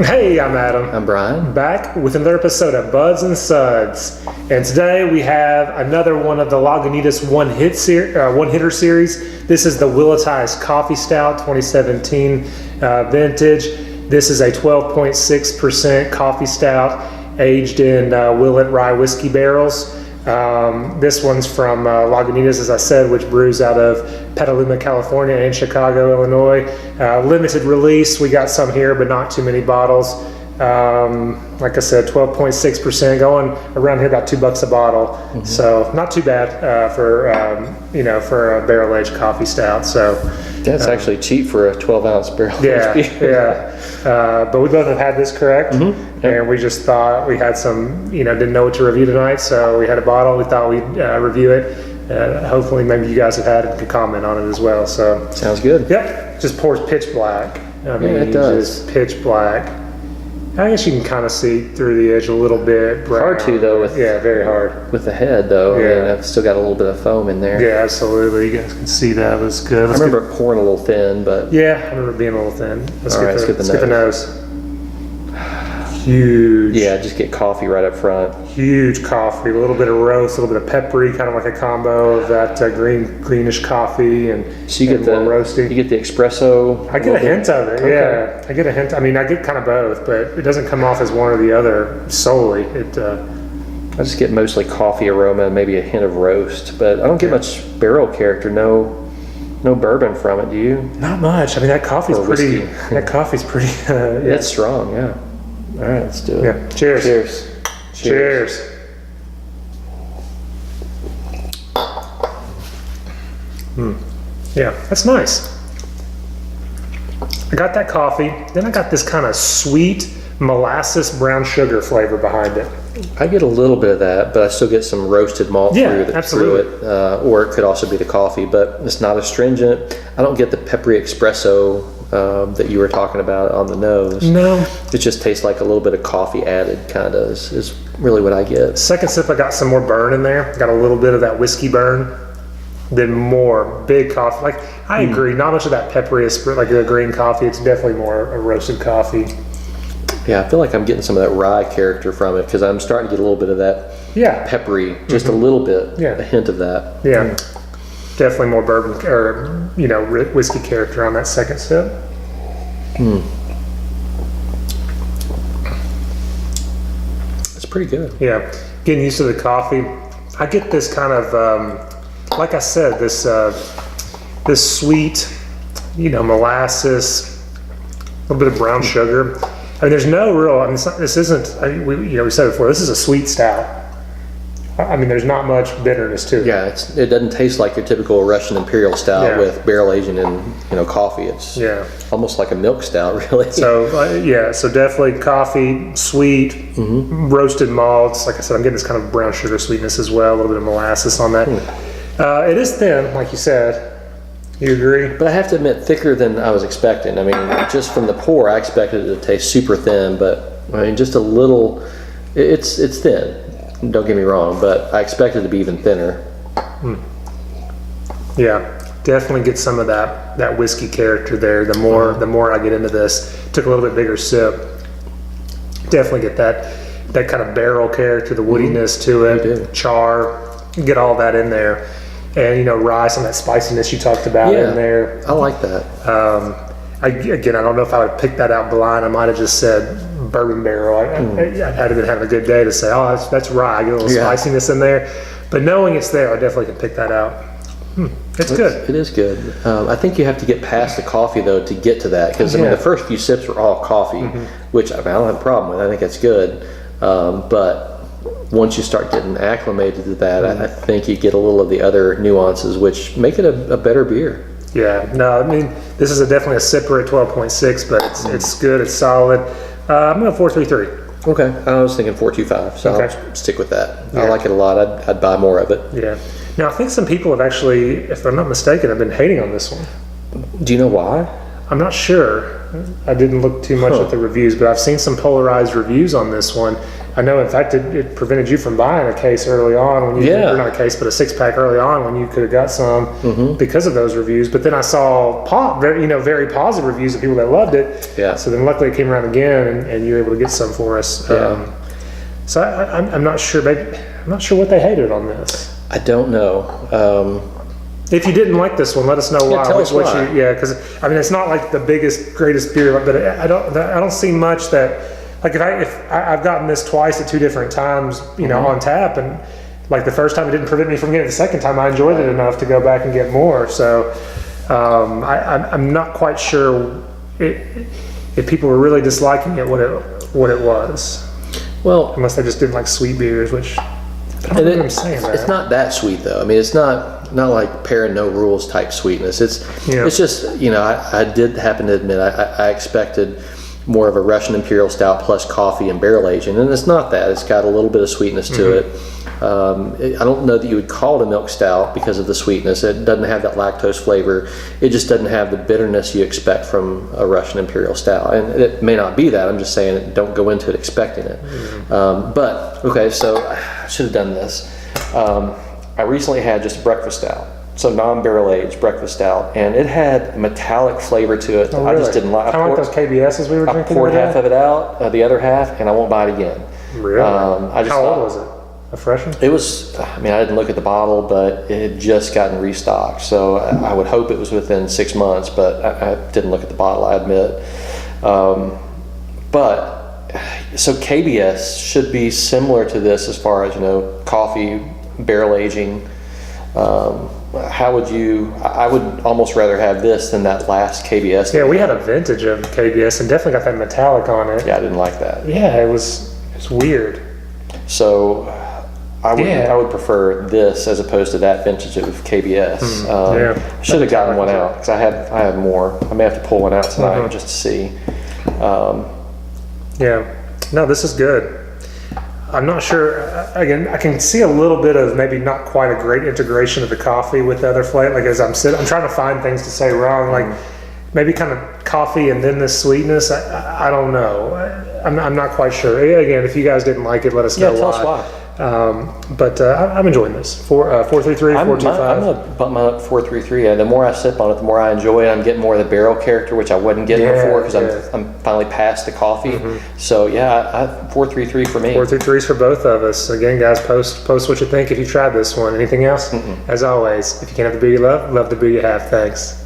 Hey, I'm Adam. I'm Bryan. Back with another episode of Buds and Suds. And today we have another one of the Lagunitas one-hitter series. This is the Willettized Coffee Stout 2017 vintage. This is a 12.6% coffee stout aged in Willett rye whiskey barrels. This one's from Lagunitas, as I said, which brews out of Petaluma, California and Chicago, Illinois. Limited release. We got some here, but not too many bottles. Like I said, 12.6%, going around here about $2 a bottle. Mm-hmm. So not too bad for a barrel-aged coffee stout. So that's actually cheap for a 12-ounce barrel. Yeah. But we both have had this, correct? Mm-hmm. Yep. And we just thought we had some, didn't know what to review tonight, so we had a bottle. We thought we'd review it. Hopefully, maybe you guys have had it and could comment on it as well. So sounds good. Yep. Just pours pitch black. It does. Just pitch black. I guess you can kind of see through the edge a little bit. Hard to though. Very hard. With the head though. Yeah. I've still got a little bit of foam in there. Yeah, absolutely. You guys can see that. It was good. I remember it pouring a little thin, but yeah, I remember it being a little thin. Let's get the nose. Huge. Yeah, just get coffee right up front. Huge coffee, a little bit of roast, a little bit of peppery, kind of like a combo of that greenish coffee and so you get the roasty. You get the espresso. I get a hint of it. Okay. Yeah, I get a hint. I mean, I get kind of both, but it doesn't come off as one or the other solely. I just get mostly coffee aroma, maybe a hint of roast, but I don't get much barrel character. No bourbon from it. Do you? Not much. I mean, that coffee's pretty. That coffee's pretty. It's strong. Yeah. All right, let's do it. Yeah. Cheers. Cheers. Cheers. Yeah, that's nice. I got that coffee, then I got this kind of sweet molasses brown sugar flavor behind it. I get a little bit of that, but I still get some roasted malt through it. Or it could also be the coffee, but it's not astringent. I don't get the peppery espresso that you were talking about on the nose. No. It just tastes like a little bit of coffee added, kind of, is really what I get. Second sip, I got some more burn in there. Got a little bit of that whiskey burn. Then more big coffee. Like, I agree, not much of that peppery, like the green coffee. It's definitely more a roasted coffee. Yeah, I feel like I'm getting some of that rye character from it because I'm starting to get a little bit of that peppery, just a little bit, a hint of that. Yeah. Definitely more bourbon or whiskey character on that second sip. It's pretty good. Yeah, getting used to the coffee. I get this kind of like I said, this sweet, molasses, a little bit of brown sugar. I mean, there's no real. I mean, this isn't. We said it before. This is a sweet stout. I mean, there's not much bitterness to it. Yeah, it doesn't taste like your typical Russian Imperial stout with barrel aging in coffee. It's almost like a milk stout, really. So so definitely coffee, sweet, roasted malts. Like I said, I'm getting this kind of brown sugar sweetness as well. A little bit of molasses on that. It is thin, like you said. You agree? But I have to admit, thicker than I was expecting. I mean, just from the pour, I expected it to taste super thin, but I mean, just a little. It's thin. Don't get me wrong, but I expected it to be even thinner. Yeah, definitely get some of that whiskey character there. The more I get into this, took a little bit bigger sip. Definitely get that kind of barrel character, the woodiness to it, char, get all that in there, and rye, some of that spiciness you talked about in there. I like that. I don't know if I would pick that out blind. I might have just said bourbon barrel. I'd have been having a good day to say, oh, that's rye. I get a little spiciness in there. But knowing it's there, I definitely can pick that out. It's good. It is good. I think you have to get past the coffee, though, to get to that. Because, I mean, the first few sips were all coffee, which I don't have a problem with. I think that's good. But once you start getting acclimated to that, I think you get a little of the other nuances, which make it a better beer. Yeah. No, I mean, this is definitely a sipper at 12.6, but it's good. It's solid. I'm going 4.33. Okay, I was thinking 4.25, so I'll stick with that. I like it a lot. I'd buy more of it. Yeah. Now, I think some people have actually, if I'm not mistaken, have been hating on this one. Do you know why? I'm not sure. I didn't look too much at the reviews, but I've seen some polarized reviews on this one, I know, in fact, it prevented you from buying a case early on when you, or not a case, but a 6-pack early on when you could have got some because of those reviews. But then I saw very positive reviews of people that loved it. Yeah. So then luckily it came around again, and you were able to get some for us. Yeah. So I'm not sure. Maybe I'm not sure what they hated on this. I don't know. If you didn't like this one, let us know why. Tell us why. Because I mean, it's not like the biggest, greatest beer, but I don't see much that, like, if I've gotten this twice at 2 different times, you know, on tap, and like the first time it didn't prevent me from getting it. The second time I enjoyed it enough to go back and get more. So I'm not quite sure if people were really disliking it, what it was. Well, unless they just didn't like sweet beers, which I don't know what I'm saying. It's not that sweet though. I mean, it's not like Pear and No Rules type sweetness. It's just, you know, I did happen to admit I expected more of a Russian Imperial Stout plus coffee and barrel aging, and it's not that. It's got a little bit of sweetness to it. I don't know that you would call it a milk stout because of the sweetness. It doesn't have that lactose flavor. It just doesn't have the bitterness you expect from a Russian Imperial Stout, and it may not be that. I'm just saying, don't go into it expecting it. But okay, so I should have done this. I recently had just a breakfast stout, so non-barrel aged breakfast stout, and it had metallic flavor to it. Oh, really? I just didn't like. Kind of like those KBSs we were drinking. I poured half of it out, the other half, and I won't buy it again. Really? How old was it? A fresh one? It was, I mean, I didn't look at the bottle, but it had just gotten restocked. So I would hope it was within 6 months, but I didn't look at the bottle, I admit. So KBS should be similar to this as far as, you know, coffee, barrel aging. How would you, I would almost rather have this than that last KBS. Yeah, we had a vintage of KBS and definitely got that metallic on it. Yeah, I didn't like that. Yeah, it was weird. So I would prefer this as opposed to that vintage of KBS. I should have gotten one out because I have more. I may have to pull one out tonight just to see. No, this is good. I'm not sure. Again, I can see a little bit of maybe not quite a great integration of the coffee with the other flavor. Like as I'm trying to find things to say wrong. Like maybe kind of coffee and then this sweetness. I don't know. I'm not quite sure. Again, if you guys didn't like it, let us know. Yeah, tell us why. I'm enjoying this. 433, 425. I'm going to bump mine up to 433. The more I sip on it, the more I enjoy it. I'm getting more of the barrel character, which I wasn't getting before because I'm finally past the coffee. So yeah, 433 for me. 433s for both of us. Again, guys, post what you think if you tried this one. Anything else? As always, if you can't have the beer you love the beer you have. Thanks.